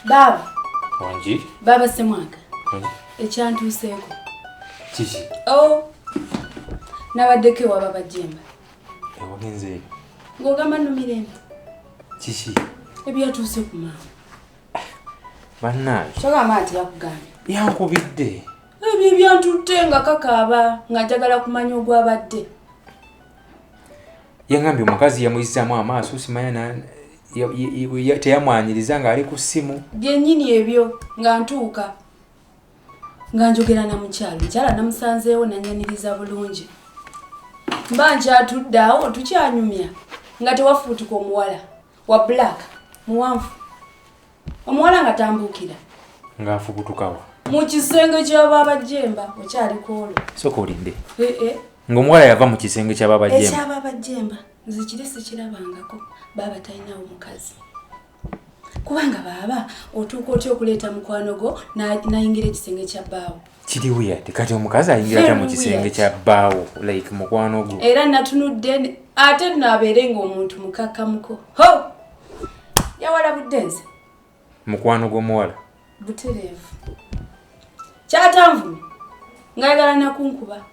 Baba. Wanji? Baba Semwanga. Wanji? Ekyantuuseeko. Kiki? Oh. Nabaddeko ewa Baba Jemba. Ewagenze. Ng'ogamba nno Mirembe. Kiki? Ebyatuuse ku maama. Bannange. Kyogamba nti yakugambye. Yankubidde. Ebyo ebyantutte nga kakaaba nga njagala kumanya ogwabadde. Yangambye omukazi yamuyisaamu amaaso simanya teyamwanyiriza ng'ali ku ssimu. Byennyini ebyo nga ntuuka. Nga njogera na mukyala. Mukyala namusanzeewo nanyaniriza bulungi. Mba nkyatudde awo tukyanyumya nga tewafuutuka omuwala wa black muwanvu. Omuwala nga tambuukira. Ng'afubutukawa. Mu kisenge kya Baba Jemba okyaliko olwo. Soka olinde. Ng'omuwala yava mu kisenge kya Baba Jemba. Ekya Baba Jemba nze kiri sikirabangako. Baba talinawo mukazi. Kubanga baba otuuka otya okuleeta mukwano gwo nayingira ekisenge kya bbaawo. Kiri weird. Kati omukazi ayingira ta mu kisenge kya bbaawo like mukwano gwo. Era natunudde ate naabeere ng'omuntu mukakkamuko. Ho! Yawala buddenze. Mukwano gw'omuwala. Butereevu. Kyatanvumi. Ngayagala nakunkuba.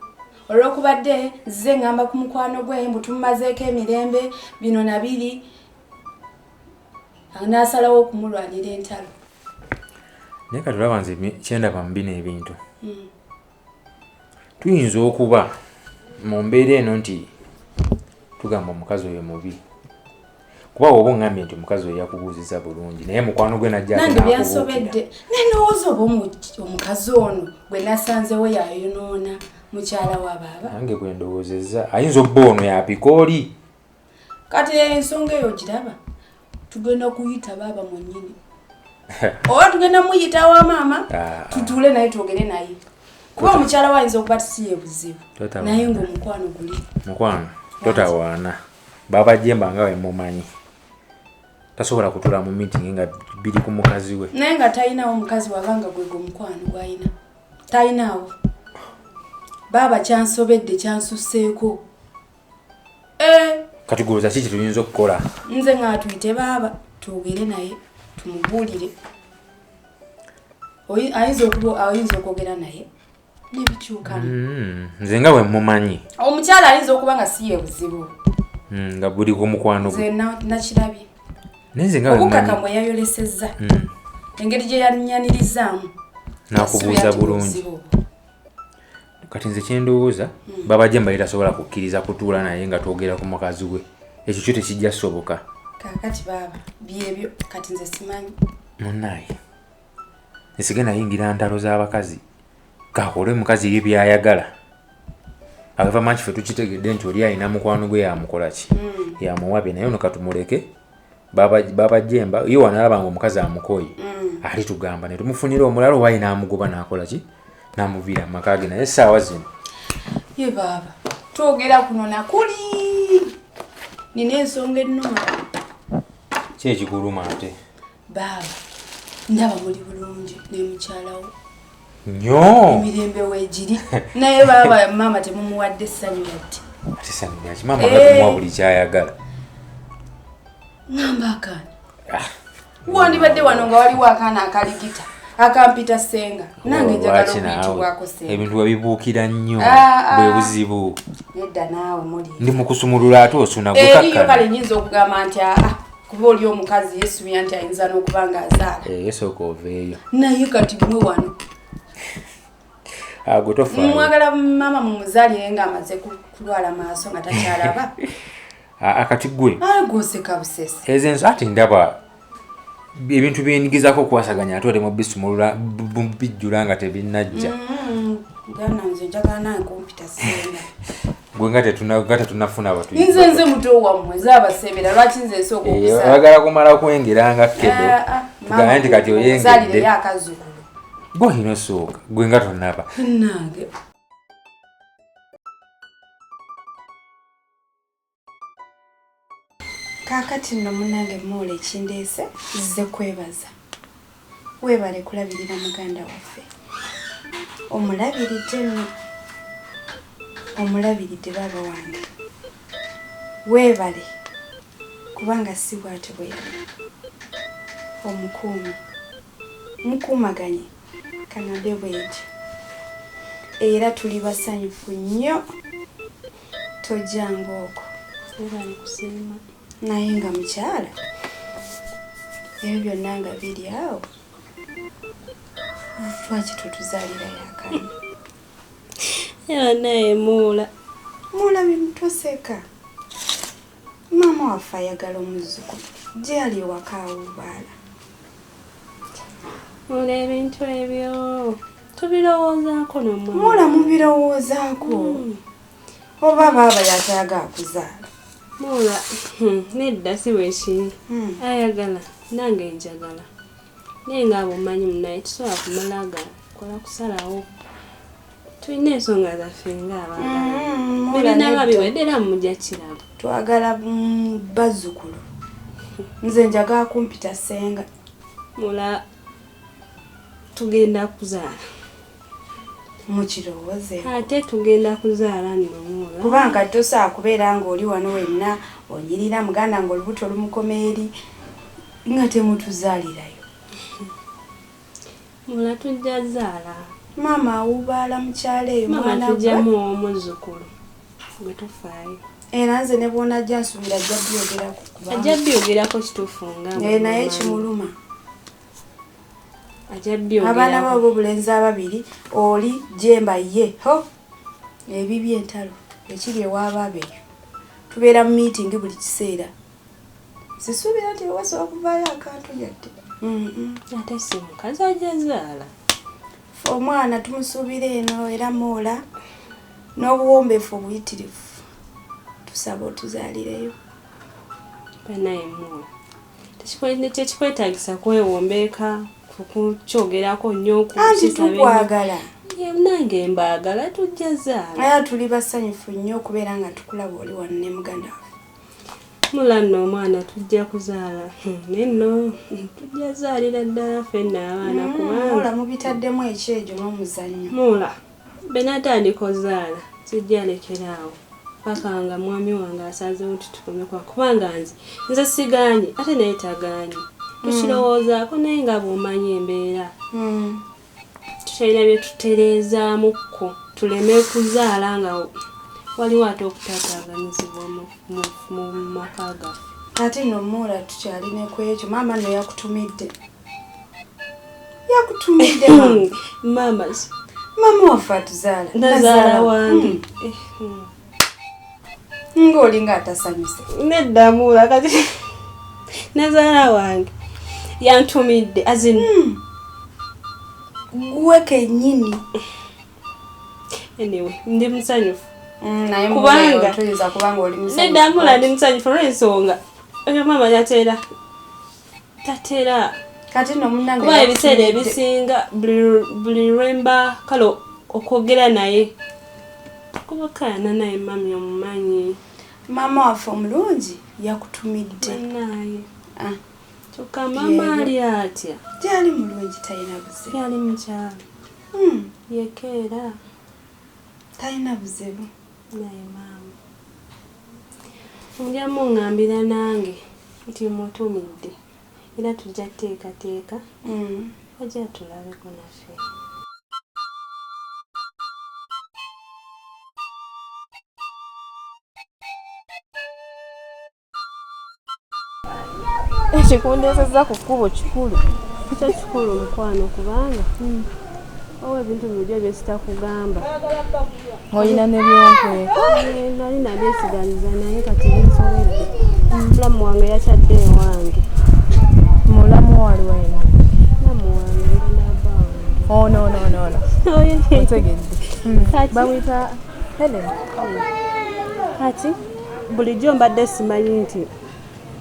Olw'okubadde nze ngamba ku mukwano gwe mbu tumumazeeko emirembe bino na biri. Anasalawo okumulwanira entalo. Naye kati olaba nze kyendaba mu bino ebintu. Tuyinza okuba mu mbeera eno nti tugamba omukazi oyo mubi. Kuba oba ngambye nti omukazi oyo yakubuuziza bulungi naye mukwano gwe najja nange byansobedde. Nenowooza oba omukazi ono gwe nasanzewo yayonoona mukyala wa baba. Nange gwe ndowoozezza ayinza obba ono yapikooli. Kati ensonga eyo giraba. Tugenda kuyita baba mwennyini. Oba tugenda muyita wa maama tutuule naye twogere naye. Kuba omukyala wayinza okuba tisiye buzibu. Naye ng'omukwano guli. Mukwano totawaana. Baba Jemba nga we mumanyi. Tasobola kutuula mu meeting nga biri ku mukazi we. Naye nga talinawo omukazi wabanga gwe omukwano gw'alina. Talinawo. Baba kyansobedde kyansusseeko. Kati guluza kiki tuyinza okukola? Nze nga tuyite baba twogere naye tumubuulire. Ayinza okwogera naye nebikyukana. Nze nga we mumanyi. Omukyala ayinza okuba nga si ye buzibu. Nga buli ku mukwano gwe. Nze nakirabye. Nze nga we mumanyi. Obukaka bwe yayolesezza. Engeri gye yannyanirizaamu. Nakubuuza bulungi. Kati nze kyendowooza Baba Jemba tasobola kukkiriza kutuula naye nga twogera ku mukazi we. Ekyo kyo tekijja soboka. Kaakati baba byebyo kati nze simanyi. Munnaye nsige nayingira ntalo z'abakazi kakole mukazi ye byayagala. Agava manchi fe tukitegedde nti oli alina mukwano gwe yamukola ki yamuwabye naye ono katumuleke Baba Jemba ye wanalaba ng'omukazi amukoyi ali tugamba ne tumufunira omulala oba ayina amugoba n'akola ki namuviira mu maka ge naye essaawa zino. Ye baba twogera kuno nakuli nina ensonga ennuma. Ki ekikuluma ate? Baba ndaba muli bulungi ne mukyalawo. Nnyo emirembe weegiri naye baba maama temumuwadde essanyu yadde. Ate essanyu lyaki maama gatumuwa buli kyayagala. Ngamba akaana wandibadde wano nga waliwo akaana akaligita akampita senga nange njagala okuyitibwako senga. Ebintu wabibuukira nnyo bwe buzibu. Nedda naawe muli ndi mu kusumulula ate osuna gwe kakkana. Eriyo kale nyinza okugamba nti kuba oli omukazi yeesubira nti ayinza n'okuba ng'azaala. Sooka oveeyo. Naye kati mwe wano gwe tofaayo. mwagala maama mumuzaalire ng'amaze kulwala maaso nga takyalaba. Kati gwe gwoseka busesi. ezenso ate ndaba ebintu byenyigizaako okuwasaganya ate olemu bisumulula bijjula nga tebinnajja. Gana nze njagala nawe kumpita senga. Gwe nga tetunafuna batu. Nze muto wammwe zaabasebera lwaki nze nsooka okusala. Oyagala kumala kwengera nga kkedo. Tugambe nti kati oyengedde. Gwe olina osooka gwe nga tonaba. Nange kaakati nno munange muule ekindeese zze kwebaza. Weebale kulabirira muganda waffe. Omulabiridde nno. Omulabiridde baba wange. Weebale kubanga si bw'ate bwe yali. Omukuumi mukuumaganye kanade bweti era tuli basanyufu nnyo tojjanga okwo naye nga mukyala ebyo byonna nga biri awo lwaki tutuzaalira yakani naye muula bimutoseka maama waffe ayagala omuzzukulu gye ali ewaka awubaala muula ebintu ebyo tubirowoozaako nomwana muula mubirowoozaako oba baaba yatayagala kuzaala muula nedda si bwekiri ayagala nange njagala naye ngaabo omanyi munaye tusobola kumalaga kola kusalawo tulina ensonga zaffe ngaabaagala ebinaba biweddera mujja kirabo twagala bazzukulu nze njagala kumpita senga muula tugenda kuzaala mukirowooze ate tugenda kuzaala nno muula kubanga tosaa kubeera ng'oli wano wenna onyirira muganda ng'olubuto olumukoma eri nga temutuzaalirayo muula tujja zaala maama awubaala mukyala eyo mama tujjamu omuzzukulu gwe tufaayo era nze ne bw'onajja nsuubira ajja byogerako ajja byogerako kituufu nga naye kimuluma ajja byogerako abaana babo obulenzi ababiri oli jemba ye ho ebibi entalo ekiri ewaaba beyo tubeera mu meeting buli kiseera sisuubira nti wasobola kuvaayo akantu yadde ate si mukazi ajja zaala omwana tumusuubira eno era moola n'obuwombeefu obuyitirivu tusaba otuzaalireyo banaye muula tekikwetaagisa kwewombeeka kukyogerako nnyo anti tukwagala nange mbaagala tujja zaala aya tuli basanyufu nnyo okubeera nga tukulaba oli wano ne muganda waffe muula nno omwana tujja kuzaala nenno tujja zaalira ddala ffenna abaana kubanga muula mubitaddemu ekyejo n'omuzannyo muula benatandika ozaala sijja lekeraawo paka nga mwami wange asazeewo tutukomekwa kubanga nze sigaanye ate naye tagaanye tukirowoozaako naye nga bw'omanyi embeera tutalina bye tutereezaamukko tuleme kuzaala nga waliwo ate okutaataaganyizibwa mu maka gaffe ate nno muula tukyalina ku ekyo maama nno yakutumidde maama waffe atuzaala nazaala wange ng'oli ng'atasanyuse nedda muula kati nazaala wange yantumidde azinu gwe kennyini anyway ndi musanyufu kubanga nedda muula ndi musanyufu olw'ensonga ebyo maama tatera kati no munnange kuba ebiseera ebisinga buli lwemba kale okwogera naye kubakayana naye mami omumanyi maama waffe omulungi yakutumidde naye kyokka maama ali atya gyali mulungi talina buzibu yali mukyala yekeera talina buzibu naye maama njamu ŋŋambira nange nti mutumidde era tujja teekateeka ajja tulabeko naffe ekikundeesezza ku kkubo kikulu ekyo kikulu mukwano kubanga owa ebintu bibyo byesitakugamba olina nebyonkweka nali nabyesigaliza naye kati binsobedde mulamu wange yakyadde ewange mulamu wali waina mulamu wange ono otegedde bamwita Helen kati bulijjo mbadde simanyi nti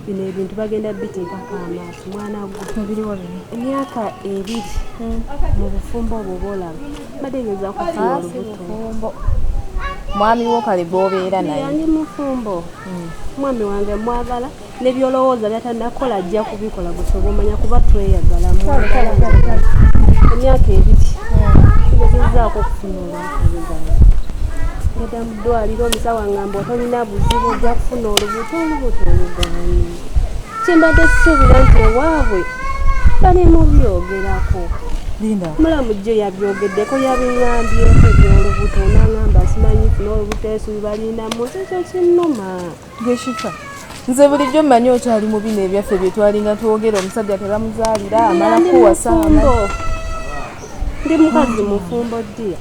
bino ebintu bagenda biteekako amaaso mwana gwe ebiriwo bino emyaka 2 mu bufumbo obwo bwolaba badde ngeza kufuna olubuto mwami wo kale bw'obeera naye yali mufumbo mwami wange mwagala nebyolowooza byatanakola ajja kubikola gusoba omanya kuba tweyagala emyaka 2 tugezezaako okufuna olubuto ngenda mu ddwaliro omusawo angamba otolina buzibu ojja kufuna olubuto olugaanyi kyembadde sisuubira nti ewaabwe bali mu byogerako. Linda. Mulamu gye yabyogeddeko yabiŋŋambyeko eby'olubuto n'aŋŋamba simanyifu n'olubuteesu balinamu ekyo kinnuma. Geshifa. Nze bulijjo mmanyi okyali mu bino ebyaffe bye twalinga twogera omusajja tebamuzaalira amala kuwasa ndi mukazi mufumbo ddiya.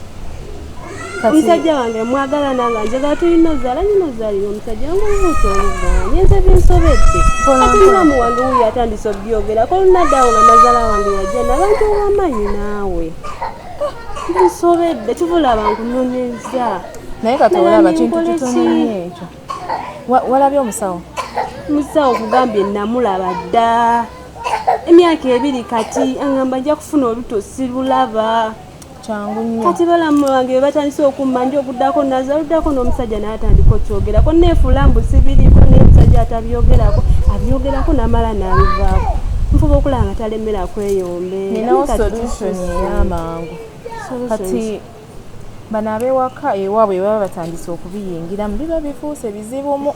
Omusajja wange mwagala nanga njagala tulina ozaala nyina ozaalira omusajja wange olubuusa oluganye nze binsobedde ati mulamu wange wuyo atandise obyogerako olunaddawo nga nazaala wange yajja nabantu owamanyi naawe binsobedde kibula bankunonyeza naye kati olaba kintu kitononye ekyo walabye omusawo kugambye namulaba dda emyaka 2 kati angamba nja kufuna oluto sirulaba changu nnyo kati balamu wange batandise okumanja okuddako nazaluddako n'omusajja n'atandika okyogerako neefulambu sibiriko n'omusajja atabyogerako abyogerako n'amala n'abivaako nfuba okulaba nga talemera kweyombe ninawo solution ey'amangu kati bano ab'ewaka ewaabwe baba batandise okubiyingiramu biba bifuuse bizibumu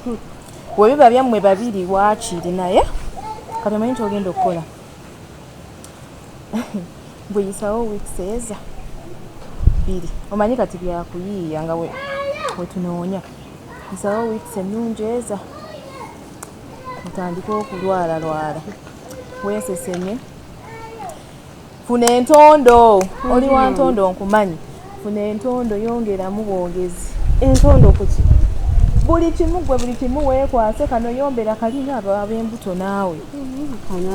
bwe biba byammwe babiri waakiri naye kati omanyi kyogenda okukola bweyisawo weeks eza 2 omanyi kati byakuyiiya nga we tunoonya yisawo weeks ennungi eza otandika okulwalalwala weesesenye funa entondo oli wa ntondo nkumanyi funa entondo yongeramu bwongezi entondo kuki buli kimu weekwase kano yombera kalina ab'embuto naawe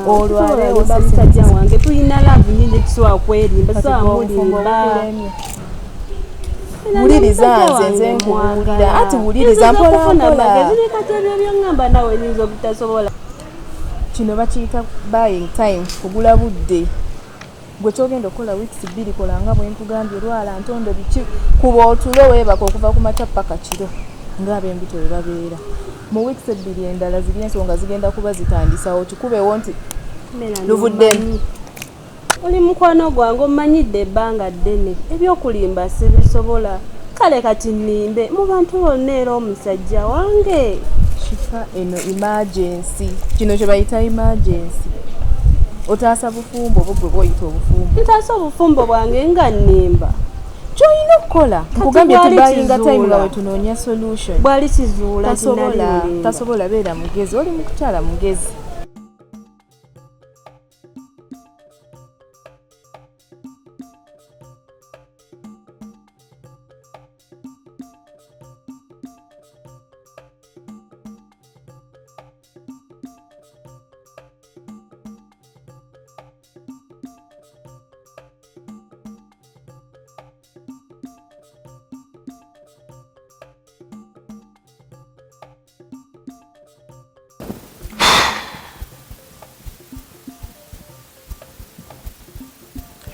olwale omusajja wange tulina laavu nyingi tusobola kwerimba somulimba wuliriza nze nkubuulira ati wuliriza mpolampola kati ebyo byoŋŋamba nawe nyinza obutasobola kino bakiyita buying time kugula budde gwe kyogenda okukola weeks 2 kolanga bwe nkugambye lwala ntondo biki kuba otulo weebaka okuva ku makya paka kiro ng'ab'embuto bwe babeera mu weeks 2 endala ziri ensonga zigenda kuba zitandisawo kikubeewo nti luvuddemu oli mukwano gwange omanyidde ebbanga ddene ebyokulimba sibisobola kale kati nnimbe mu bantu bonna era omusajja wange kifa eno emergency kino kye bayita emergency otaasa bufumbo bugwe bwoyita obufumbo ntaasa obufumbo bwange nga nnimba kyolina okukola nkugambye tubayinga time nga wetunoonya solution bwali kizuula tasobola beera mugezi oli mukukyala mugezi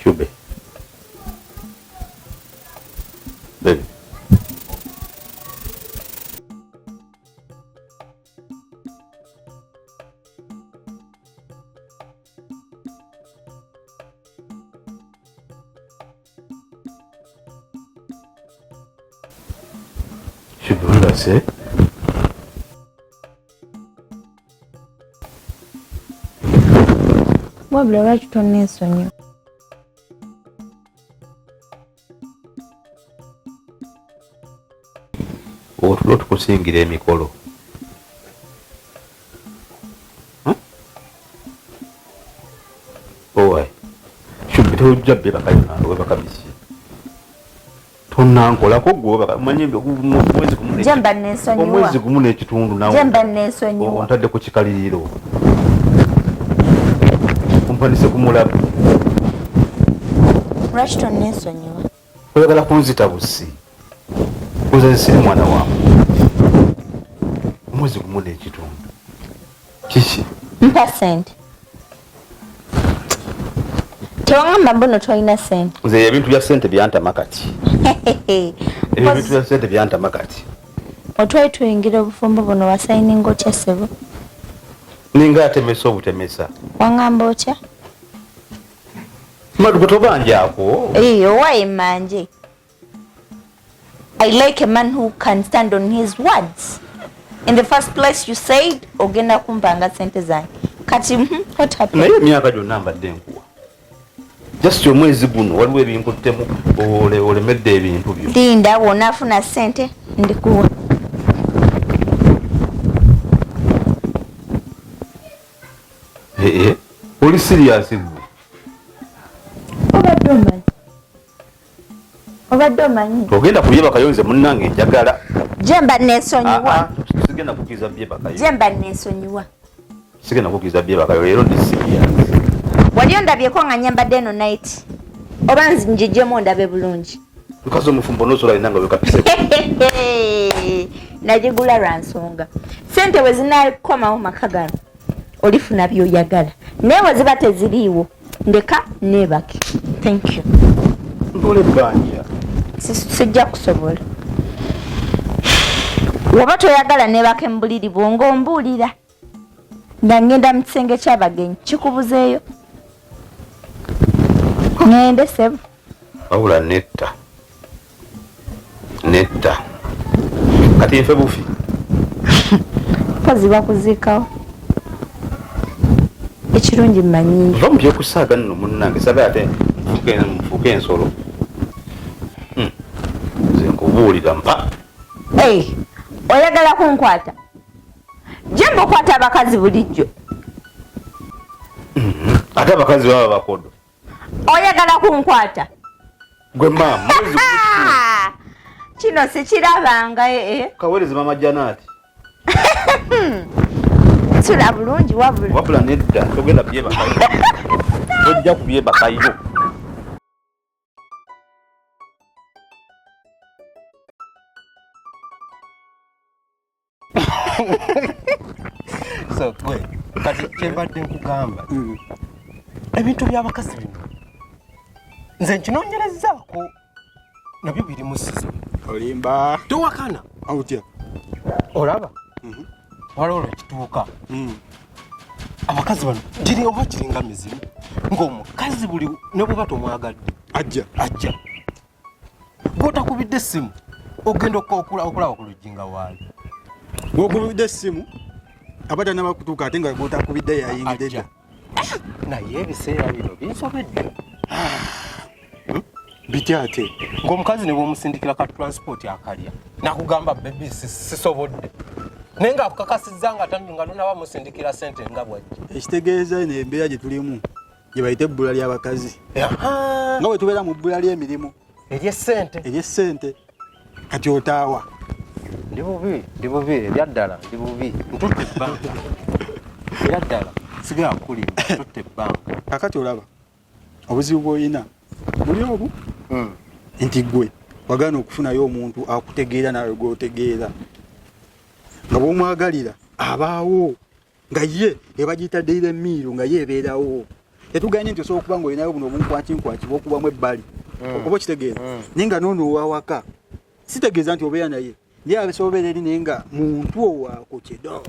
Shube. Baby. Shube, what did I say? Wabula lwaki tonneesonyiwa? Otulo tukusingira emikolo. Owai. Shube tojja bye bakayona we bakabisi. Tonankolako gwe bakamanye mwezi gumu. Jemba neesonyiwa. Omwezi gumu n'ekitundu nawe. Jemba neesonyiwa. Ontadde ku kikaliriro. Kumpanise kumulaba. Lwaki tonneesonyiwa? Oyagala kunzita busi. Kuze siri mwana wange. Omwezi gumu n'ekitundu. Kiki? Mpa sente. Tewaŋŋamba mbuno tolina sente. Nze ebintu bya sente byantama kati. Ebintu bya sente byantama kati. Otwali tuyingira obufumbo buno wasayininga otya ssebo? Ninga atemesa obutemesa. Waŋŋamba otya? Madugo tobanjako. Owaaye manje. I like a man who can stand on his words. In the first place you said ogenda kumpanga sente zange. kati what happened? naye emyaka gyonna mbadde nkuwa just omwezi guno waliwo ebinkuttemu olemedde ebintu byo linda wonaafuna ssente ndikuwa oli serious gwe obadde omanyi ogenda kubyeba kayonze munnange njagala jemba neesonyiwa sigenda kukkiriza byeba kayo jemba neesonyiwa sigenda kukkiriza byeba kayo leero ndi serious wali ondabyeko nga nyambadde eno night oba nzijjemu ondabe bulungi mukazi omufumbo nosola alina nga wekapise nagigula lwa nsonga sente we zinakomawo maka gano olifuna byoyagala naye we ziba teziriiwo ndeka neebake thank you ntole ebbanja sijja kusobola woba toyagala neebake mu buliri bwonga ombuulira nga ngenda mu kisenge ky'abagenyi kikubuzeeyo ngende sebo wabula netta kati nfe bufi mpozi bakuziikawo ekirungi mmanyiyo va mubyekusaaga nno munnange sabe ate nfuuke ensolo nze nkubuulira mpa oyagala kunkwata jemba okwata abakazi bulijjo ate abakazi baba bakodo oyagala kunkwata gwe maama kino sikirabanga kaweereze mama janaati nsula bulungi wabula nedda togenda byebakayo tojja kubyebakayo so gwe kati kyembadde nkugamba ebintu by'abakazi bino nze nkinoonyerezaako nabyo biri mu sizo olimba towakana awutya olaba waliwo lwekituuka abakazi bano kiri oba kiringa mizimu ng'omukazi buli ne bweba tomwagadde ajja bw'otakubidde essimu ogenda okulaba ku lujjinga waali bw'okubidde essimu abata nabakutuuka ate nga bw'otakubidde yayingidde naye ebiseera bino binsobedde bitya ate ng'omukazi ne bw'omusindikira ka transport akalya nakugamba bebi sisobodde naye nga akukakasizza nga nga lunaba musindikira sente nga bwajja ekitegeeza eno embeera gye tulimu gye bayita ebbula ly'abakazi nga bwe tubeera mu bbula ly'emirimu ery'essente kati otaawa ndi bubi ebyaddala ndi bubi ntutte ebbanga era ddala sigala kulima ntutte ebbanga kakati olaba obuzibu bw'olina buli obu nti gwe wagaana okufunayo omuntu akutegeera nawe gwotegeera nga bwomwagalira abaawo nga ye ebagiyita daily meal nga ye ebeerawo tetuganye nti osobola okuba nga olinayo buno obunkwaki bwokubamu ebbali okuba okitegeera naye nga noono owawaka sitegeeza nti obeera naye naye abesobola eri naye nga muntu owaako kyedo